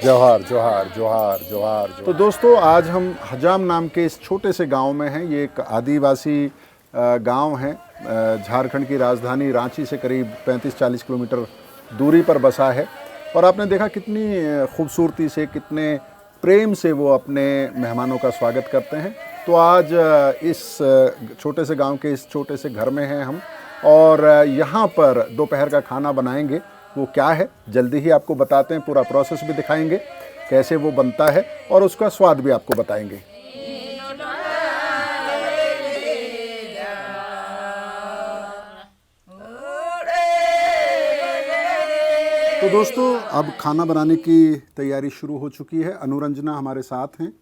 जोहार जोहार जोहार जोहार। तो दोस्तों आज हम हजाम नाम के इस छोटे से गांव में हैं। ये एक आदिवासी गांव है, झारखंड की राजधानी रांची से करीब 35-40 किलोमीटर दूरी पर बसा है। और आपने देखा कितनी खूबसूरती से, कितने प्रेम से वो अपने मेहमानों का स्वागत करते हैं। तो आज इस छोटे से गांव के इस छोटे से घर में हैं हम, और यहाँ पर दोपहर का खाना बनाएंगे। वो क्या है जल्दी ही आपको बताते हैं, पूरा प्रोसेस भी दिखाएंगे कैसे वो बनता है और उसका स्वाद भी आपको बताएंगे। तो दोस्तों अब खाना बनाने की तैयारी शुरू हो चुकी है। अनुरंजना हमारे साथ हैं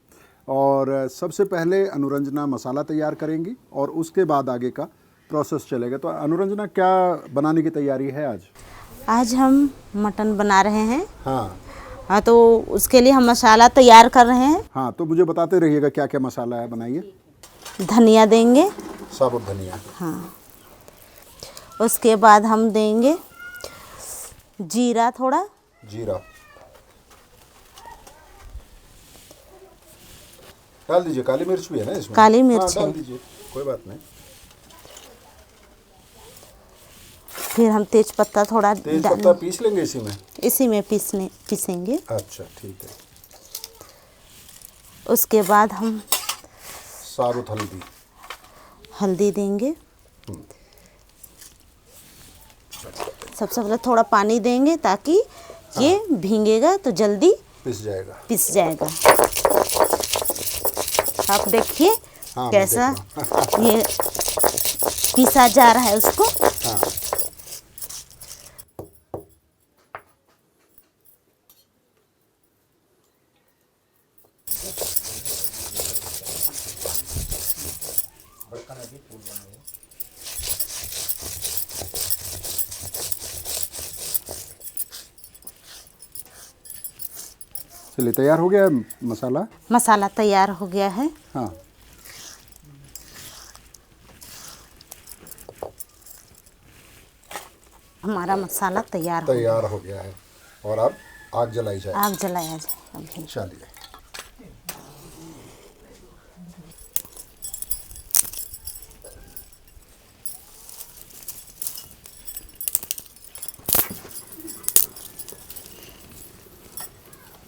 और सबसे पहले अनुरंजना मसाला तैयार करेंगी और उसके बाद आगे का प्रोसेस चलेगा। तो अनुरंजना क्या बनाने की तैयारी है आज? आज हम मटन बना रहे हैं। हाँ, तो उसके लिए हम मसाला तैयार कर रहे हैं। हाँ, तो मुझे बताते रहिएगा क्या क्या मसाला है, बनाइए। धनिया देंगे, साबुत धनिया। हाँ। उसके बाद हम देंगे जीरा, थोड़ा जीरा डाल दीजिए। काली मिर्च भी है ना इसमें? काली मिर्च हाँ, है। डाल दीजिए, कोई बात नहीं। फिर हम तेज पत्ता थोड़ा तेज पत्ता पीस लेंगे इसी में पीसेंगे। अच्छा, ठीक है। उसके बाद हम साबुत हल्दी देंगे। सबसे पहले थोड़ा पानी देंगे ताकि ये भीगेगा तो जल्दी पिस जाएगा। आप देखिए हाँ, कैसा ये पिसा जा रहा है उसको। हाँ। चलिए, तैयार हो गया है मसाला। मसाला तैयार हो गया है। हाँ, हमारा मसाला तैयार हो गया है और अब आग जलाई जाए। आग जलाया जाए अभी। चलिए।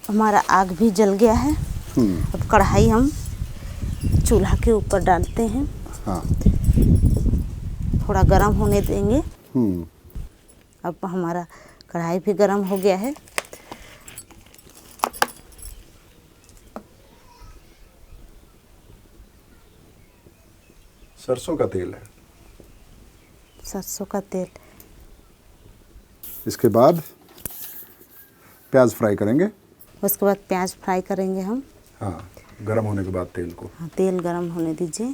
हमारा आग भी जल गया है। अब कढ़ाई हम चूल्हा के ऊपर डालते हैं। हाँ। थोड़ा गरम होने देंगे। अब हमारा कढ़ाई भी गरम हो गया है। सरसों का तेल है। सरसों का तेल। इसके बाद प्याज फ्राई करेंगे। उसके बाद प्याज फ्राई करेंगे हम। हाँ, गरम होने के बाद तेल को। हाँ, तेल गरम होने दीजिए।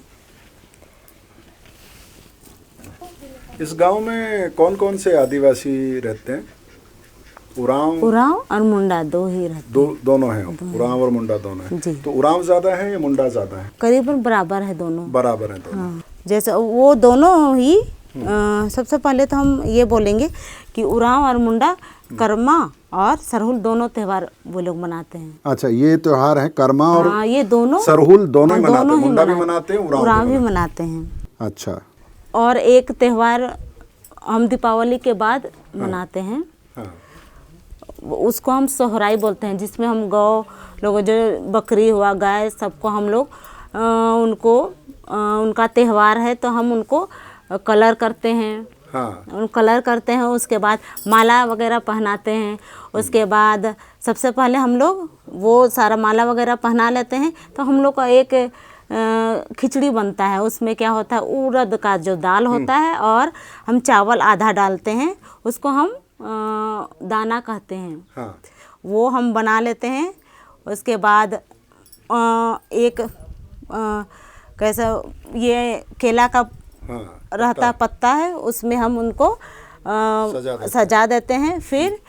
इस गांव में कौन कौन से आदिवासी रहते हैं? उरांव और मुंडा दो ही रहते हैं। दोनों हैं। उरांव और मुंडा दोनों हैं। जी। तो उरांव ज्यादा है या मुंडा ज्यादा है? करीबन बराबर है दोनों। बराबर है दोनों। हाँ, जैसे वो दोनों ही सबसे पहले तो हम ये बोलेंगे कि उरांव और मुंडा कर्मा और सरहुल दोनों त्यौहार वो लोग मनाते हैं। अच्छा, ये त्योहार है कर्मा और हाँ, ये दोनों सरहुल दोनों ही मनाते हैं। मुंडा भी मनाते हैं, उरांव भी मनाते हैं। अच्छा। और एक त्यौहार हम दीपावली के बाद मनाते हैं। हाँ। उसको हम सोहराई बोलते हैं, जिसमें हम गौ लोग, जो बकरी हुआ, गाय, सबको हम लोग उनको उनका त्यौहार है तो हम उनको कलर करते हैं। हाँ। कलर करते हैं। उसके बाद माला वगैरह पहनाते हैं। उसके बाद सबसे पहले हम लोग वो सारा माला वगैरह पहना लेते हैं। तो हम लोग का एक खिचड़ी बनता है। उसमें क्या होता है, उड़द का जो दाल होता है और हम चावल आधा डालते हैं, उसको हम दाना कहते हैं। हाँ। वो हम बना लेते हैं। उसके बाद एक कैसा ये केला का रहता पत्ता है, उसमें हम उनको सजा देते हैं। फिर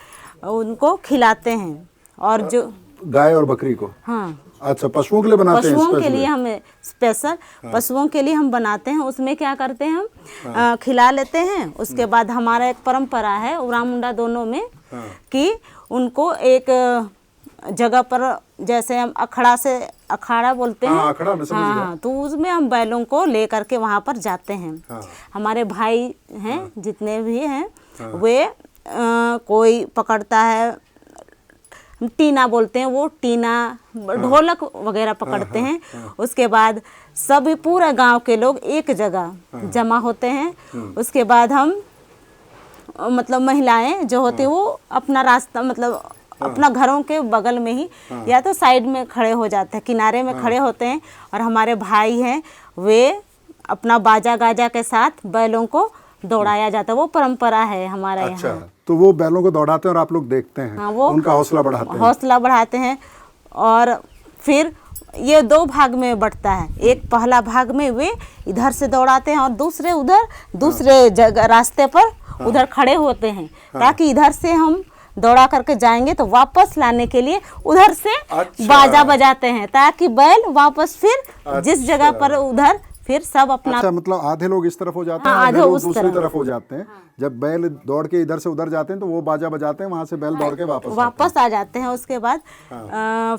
उनको खिलाते हैं। और जो गाय और बकरी को, हाँ, अच्छा, पशुओं के लिए बनाते हैं। पशुओं के लिए हम स्पेशल पशुओं के लिए हम बनाते हैं। उसमें क्या करते हैं हम खिला लेते हैं। उसके बाद हमारा एक परंपरा है उरांव मुंडा दोनों में कि उनको एक जगह पर, जैसे हम अखाड़ा बोलते हैं। हाँ, अखाड़ा में समझ गया। हाँ, तो उसमें हम बैलों को ले करके वहाँ पर जाते हैं। हाँ। हमारे भाई हैं, जितने भी हैं, वे कोई पकड़ता है, टीना बोलते हैं, वो टीना, ढोलक वगैरह पकड़ते हैं। उसके बाद सभी पूरा गांव के लोग एक जगह जमा होते हैं। उसके बाद हम मतलब महिलाएं जो होती है वो अपना रास्ता, मतलब अपना घरों के बगल में ही या तो साइड में खड़े हो जाते हैं, किनारे में खड़े होते हैं, और हमारे भाई हैं वे अपना बाजा गाजा के साथ बैलों को दौड़ाया जाता है। वो परंपरा है हमारे अच्छा, यहाँ। तो वो बैलों को दौड़ाते हैं और आप लोग देखते हैं। हाँ, वो उनका हौसला बढ़ाते हैं। हौसला बढ़ाते हैं। और फिर ये 2 भाग में बंटता है। एक पहला भाग में वे इधर से दौड़ाते हैं और दूसरे उधर दूसरे जगह रास्ते पर उधर खड़े होते हैं, ताकि इधर से हम दौड़ा करके जाएंगे तो वापस लाने के लिए उधर से बाजा बजाते हैं, ताकि बैल वापस फिर जिस जगह पर उधर फिर सब अपना। अच्छा, मतलब आधे लोग इस तरफ हो जाते हैं, हाँ, आधे आधे लोग उस दूसरी तरफ। तरफ हो जाते हैं। जब बैल दौड़ के इधर से उधर जाते हैं तो वो बाजा बजाते हैं, वहां से बैल दौड़ के वापस आ जाते हैं। उसके बाद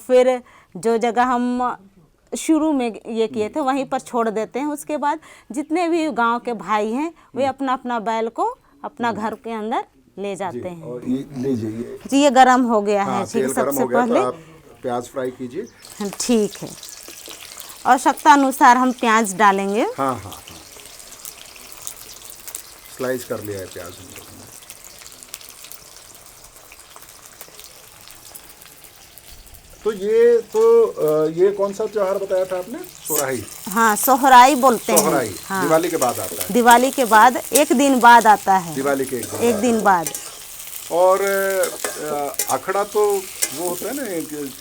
फिर जो जगह हम शुरू में ये किए थे वहीं पर छोड़ देते हैं। उसके बाद जितने भी गांव के भाई हैं वे अपना अपना बैल को अपना घर के अंदर ले जाते हैं। और ये लीजिए, जी, ये गरम हो गया है। ठीक, तेल गरम सबसे हो गया, पहले तो आप प्याज फ्राई कीजिए। ठीक है, आवश्यकता अनुसार हम प्याज डालेंगे। हाँ हाँ हाँ, स्लाइस कर लिया है प्याज हम लोगों ने। तो ये कौन सा त्योहार बताया था आपने? सोहराई। हाँ, सोहराई बोलते हैं। सोहराई हाँ, दिवाली के बाद आता है। दिवाली के बाद एक दिन बाद आता है। दिवाली के एक दिन बाद। और अखड़ा तो वो होता है ना,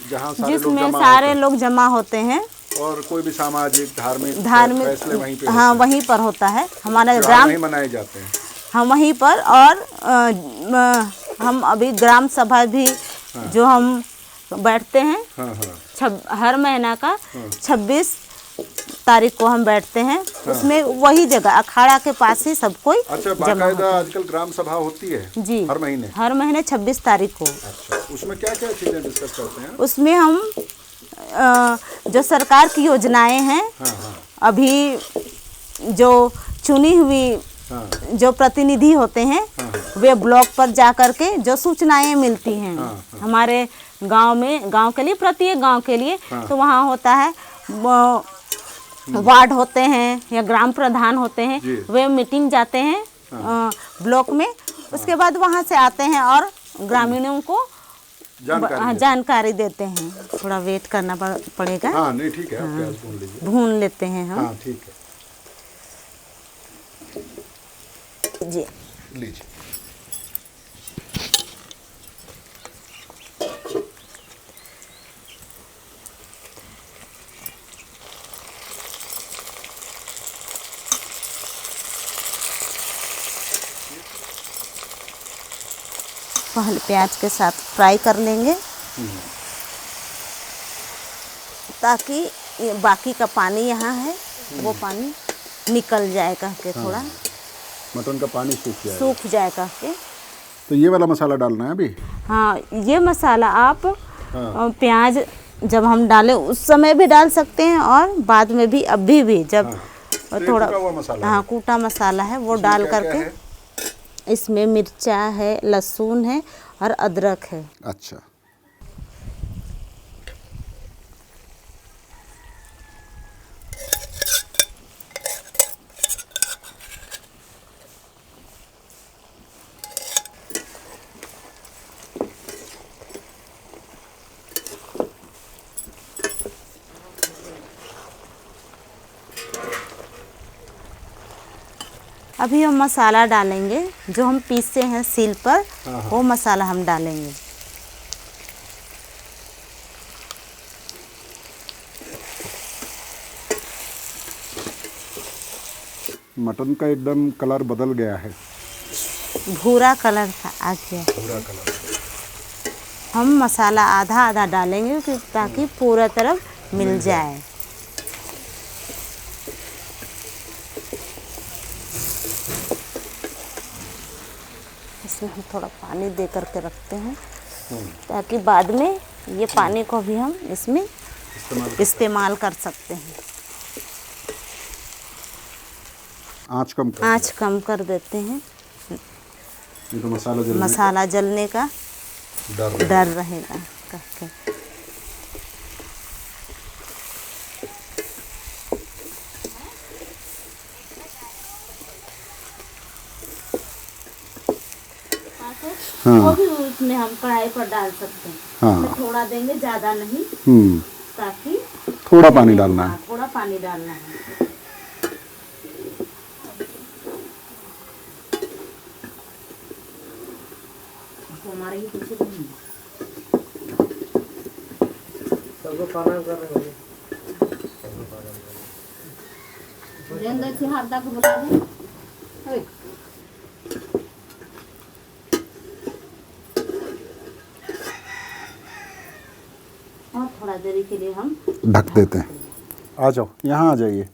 जहाँ सारे लोग जिसमें जमा सारे होते हैं। लोग जमा होते हैं और कोई भी सामाजिक धार्मिक फैसले वहीं पे हाँ, वहीं पर होता है। हमारे त्योहार ग्राम वहीं मनाए जाते हैं। हम वहीं पर। और हम अभी ग्राम सभा भी जो हम बैठते हैं, हाँ हाँ, हर महीना का 26 तारीख को हम बैठते हैं। उसमें वही जगह अखाड़ा के पास ही सब कोई अच्छा, जमा बाकायदा होता है। आजकल ग्राम सभा होती है जी, हर महीने 26 तारीख को। अच्छा, उसमें क्या क्या चीजें डिस्कस करते हैं? उसमें हम जो सरकार की योजनाएं हैं, अभी जो चुनी हुई जो प्रतिनिधि होते हैं, वे ब्लॉक पर जा कर के जो सूचनाएं मिलती हैं हमारे गांव में, गांव के लिए, प्रत्येक गांव के लिए, तो वहाँ होता है वार्ड होते हैं या ग्राम प्रधान होते हैं, वे मीटिंग जाते हैं ब्लॉक में। उसके बाद वहाँ से आते हैं और ग्रामीणों को जानकारी देते हैं। थोड़ा वेट करना पड़ेगा। हाँ, नहीं ठीक है, आप प्याज भून लीजिए। भून लेते हैं हम। हाँ, ठीक है, जी, लीजिए। पहले प्याज के साथ फ्राई कर लेंगे, ताकि ये बाकी का पानी यहाँ है वो पानी निकल जाए करके, थोड़ा मटन का पानी सूख जाए करके। तो ये वाला मसाला डालना है अभी? हाँ, ये मसाला आप प्याज जब हम डालें उस समय भी डाल सकते हैं और बाद में भी, अभी भी जब थोड़ा हाँ कूटा मसाला है वो डाल करके। इसमें मिर्चा है, लहसुन है और अदरक है। अच्छा, अभी हम मसाला डालेंगे, जो हम पीसे हैं सील पर, वो मसाला हम डालेंगे। मटन का एकदम कलर बदल गया है, भूरा कलर का आ गया। भूरा कलर। हम मसाला आधा आधा डालेंगे ताकि पूरा तरफ मिल जाए। इसमें हम थोड़ा पानी दे करके रखते हैं ताकि बाद में ये पानी को भी हम इसमें इस्तेमाल कर सकते हैं। आँच कम कर देते हैं, नहीं तो मसाला जलने का डर रहेगा करके। वो भी उसमें हम कढ़ाई पर डाल सकते हैं। हाँ। थोड़ा देंगे, ज़्यादा नहीं, ताकि थोड़ा पानी डालना है। थोड़ा पानी डालना है। हमारे ये पीछे सबको खाना कर रहे हैं। से हार्दा को बुला दे। और थोड़ा देरी के लिए हम ढक देते हैं। आ जाओ, यहाँ आ जाइए।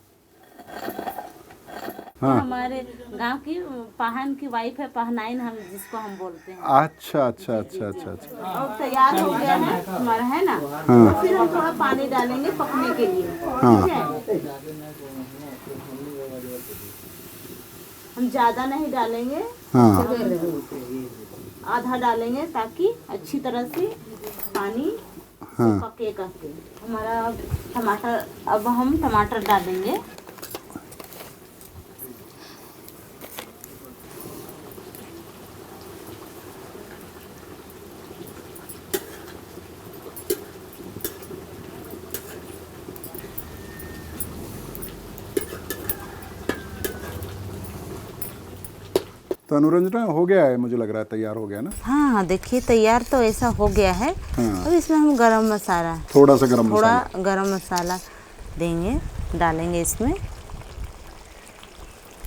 हाँ। हमारे गांव की पहन की वाइफ है, पहनाइन हम जिसको हम बोलते हैं। अच्छा अच्छा अच्छा अच्छा अच्छा। और तैयार हो गया है हमारा, है ना। तो फिर हम थोड़ा पानी डालेंगे पकने के लिए। ठीक है, हम ज़्यादा नहीं डालेंगे। हाँ। आधा डालेंगे ताकि अच्छी तरह से पानी पके करके। हमारा टमाटर, अब हम टमाटर डालेंगे। तो अनुरंजना हो गया है, मुझे लग रहा है तैयार हो गया ना। हाँ हाँ, देखिए तैयार तो ऐसा हो गया है। अब इसमें हम गरम मसाला, थोड़ा गरम मसाला देंगे, डालेंगे इसमें,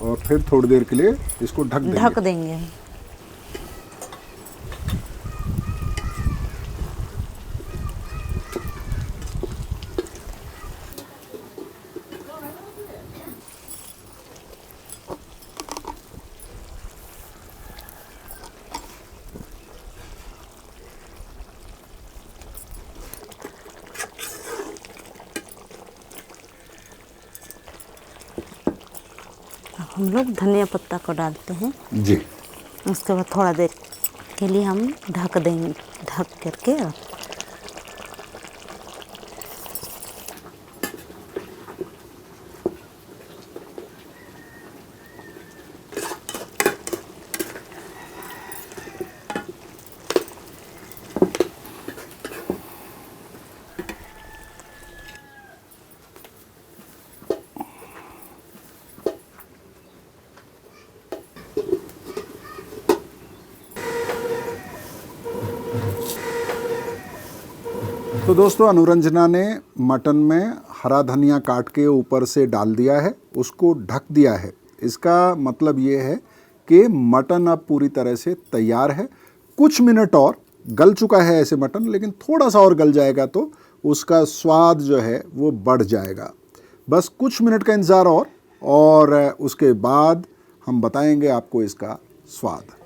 और फिर थोड़ी देर के लिए इसको ढक देंगे। हम लोग धनिया पत्ता को डालते हैं जी। उसके बाद थोड़ा देर के लिए हम ढक देंगे, ढक करके। तो दोस्तों, अनुरंजना ने मटन में हरा धनिया काट के ऊपर से डाल दिया है, उसको ढक दिया है। इसका मतलब ये है कि मटन अब पूरी तरह से तैयार है। कुछ मिनट और गल चुका है ऐसे मटन, लेकिन थोड़ा सा और गल जाएगा तो उसका स्वाद जो है वो बढ़ जाएगा। बस कुछ मिनट का इंतज़ार और उसके बाद हम बताएंगे आपको इसका स्वाद।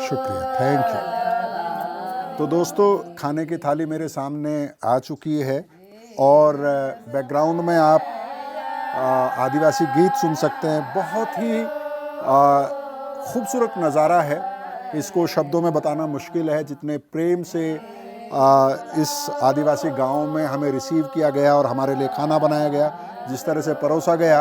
शुक्रिया, थैंक यू। तो दोस्तों, खाने की थाली मेरे सामने आ चुकी है और बैकग्राउंड में आप आदिवासी गीत सुन सकते हैं। बहुत ही खूबसूरत नज़ारा है, इसको शब्दों में बताना मुश्किल है। जितने प्रेम से इस आदिवासी गांव में हमें रिसीव किया गया और हमारे लिए खाना बनाया गया, जिस तरह से परोसा गया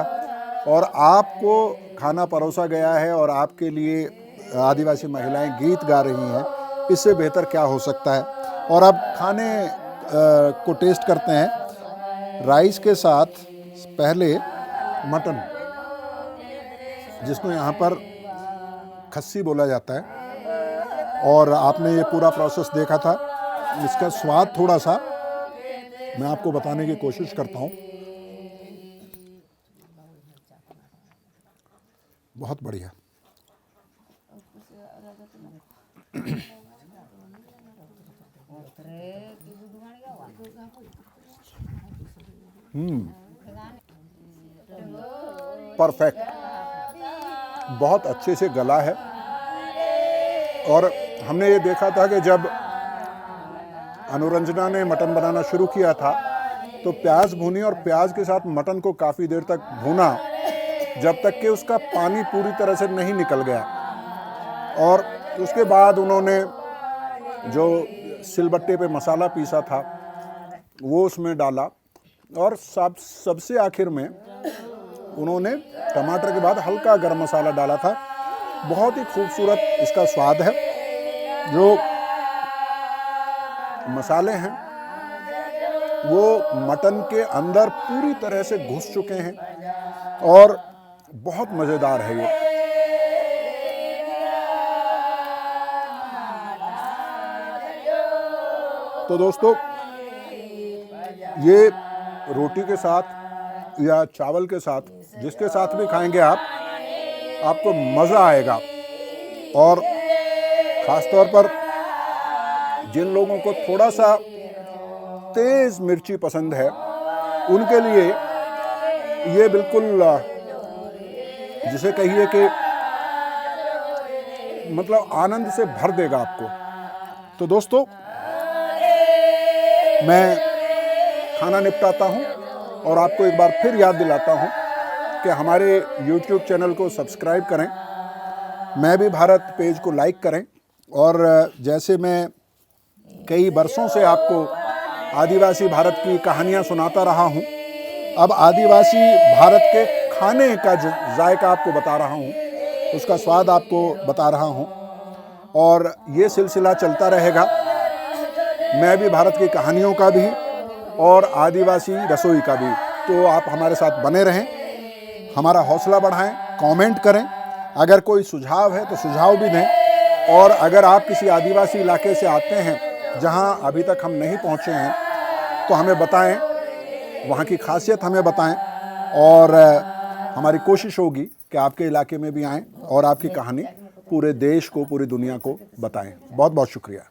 और आपको खाना परोसा गया है और आपके लिए आदिवासी महिलाएं गीत गा रही हैं, इससे बेहतर क्या हो सकता है। और अब खाने को टेस्ट करते हैं। राइस के साथ पहले मटन, जिसको यहाँ पर खस्सी बोला जाता है, और आपने ये पूरा प्रोसेस देखा था। इसका स्वाद थोड़ा सा मैं आपको बताने की कोशिश करता हूँ। बहुत बढ़िया। परफेक्ट, बहुत अच्छे से गला है। और हमने ये देखा था कि जब अनुरंजना ने मटन बनाना शुरू किया था तो प्याज भूनी और प्याज के साथ मटन को काफ़ी देर तक भूना जब तक कि उसका पानी पूरी तरह से नहीं निकल गया। और उसके बाद उन्होंने जो सिलबट्टे पे मसाला पीसा था वो उसमें डाला और सबसे आखिर में उन्होंने टमाटर के बाद हल्का गरम मसाला डाला था। बहुत ही खूबसूरत इसका स्वाद है। जो मसाले हैं वो मटन के अंदर पूरी तरह से घुस चुके हैं और बहुत मज़ेदार है ये। तो दोस्तों, ये रोटी के साथ या चावल के साथ, जिसके साथ भी खाएंगे आप, आपको मज़ा आएगा। और ख़ास तौर पर जिन लोगों को थोड़ा सा तेज़ मिर्ची पसंद है उनके लिए ये बिल्कुल, जिसे कहिए कि मतलब आनंद से भर देगा आपको। तो दोस्तों, मैं खाना निपटाता हूँ और आपको एक बार फिर याद दिलाता हूँ कि हमारे YouTube चैनल को सब्सक्राइब करें, मैं भी भारत पेज को लाइक करें। और जैसे मैं कई बरसों से आपको आदिवासी भारत की कहानियाँ सुनाता रहा हूँ, अब आदिवासी भारत के खाने का जायका आपको बता रहा हूँ, उसका स्वाद आपको बता रहा हूँ और ये सिलसिला चलता रहेगा। मैं भी भारत की कहानियों का भी और आदिवासी रसोई का भी। तो आप हमारे साथ बने रहें, हमारा हौसला बढ़ाएं, कमेंट करें। अगर कोई सुझाव है तो सुझाव भी दें। और अगर आप किसी आदिवासी इलाके से आते हैं जहां अभी तक हम नहीं पहुंचे हैं तो हमें बताएं, वहां की खासियत हमें बताएं और हमारी कोशिश होगी कि आपके इलाके में भी आएं और आपकी कहानी पूरे देश को, पूरी दुनिया को बताएं। बहुत बहुत शुक्रिया।